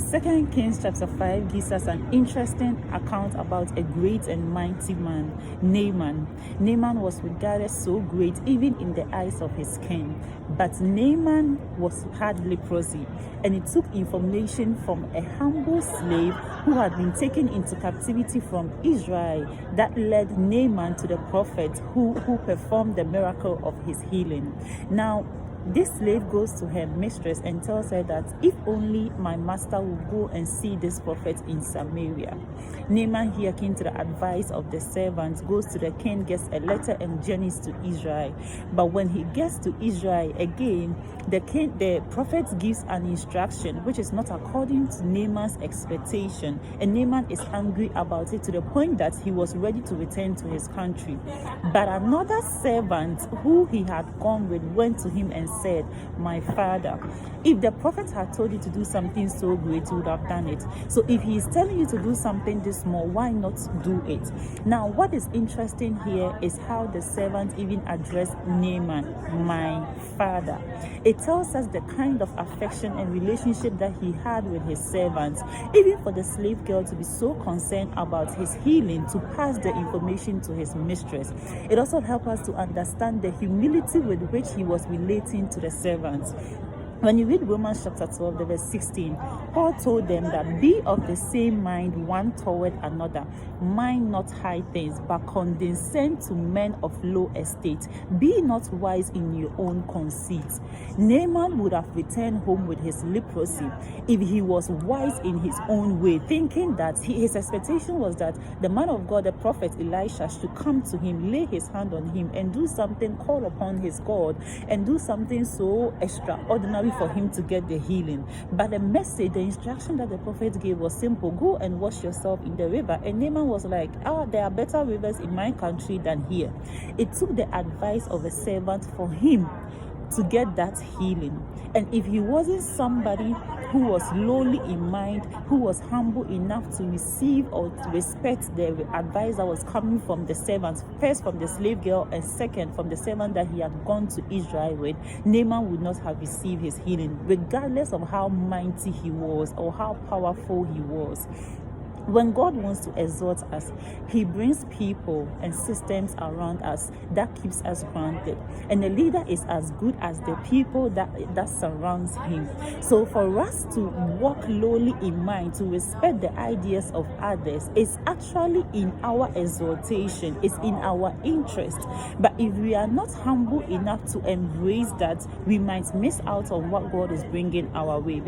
2 Kings chapter 5 gives us an interesting account about a great and mighty man, Naaman. Naaman was regarded so great even in the eyes of his king. But Naaman had leprosy, and it took information from a humble slave who had been taken into captivity from Israel that led Naaman to the prophet who performed the miracle of his healing. Now, this slave goes to her mistress and tells her that if only my master will go and see this prophet in Samaria. Naaman, hearkening to the advice of the servants, goes to the king, gets a letter, and journeys to Israel. But when he gets to Israel again, the prophet gives an instruction which is not according to Naaman's expectation, and Naaman is angry about it to the point that he was ready to return to his country. But another servant who he had gone with went to him and said, "My father, if the prophet had told you to do something so great, you would have done it. So if he is telling you to do something this small, why not do it?" Now, what is interesting here is how the servant even addressed Naaman, "My father." It tells us the kind of affection and relationship that he had with his servants, even for the slave girl to be so concerned about his healing to pass the information to his mistress. It also helps us to understand the humility with which he was relating to the servants. When you read Romans chapter 12, verse 16, Paul told them that be of the same mind one toward another. Mind not high things, but condescend to men of low estate. Be not wise in your own conceit. Naaman would have returned home with his leprosy if he was wise in his own way, thinking that his expectation was that the man of God, the prophet Elisha, should come to him, lay his hand on him, and do something, call upon his God, and do something so extraordinary for him to get the healing. But the message, the instruction that the prophet gave was simple: go and wash yourself in the river. And Naaman was like, there are better rivers in my country than here. It took the advice of a servant for him to get that healing. And if he wasn't somebody who was lowly in mind, who was humble enough to receive or to respect the advice that was coming from the servants, first from the slave girl and second from the servant that he had gone to Israel with, Naaman would not have received his healing, regardless of how mighty he was or how powerful he was. When God wants to exhort us, he brings people and systems around us that keeps us grounded. And the leader is as good as the people that surrounds him. So for us to walk lowly in mind, to respect the ideas of others, is actually in our exhortation, it's in our interest. But if we are not humble enough to embrace that, we might miss out on what God is bringing our way.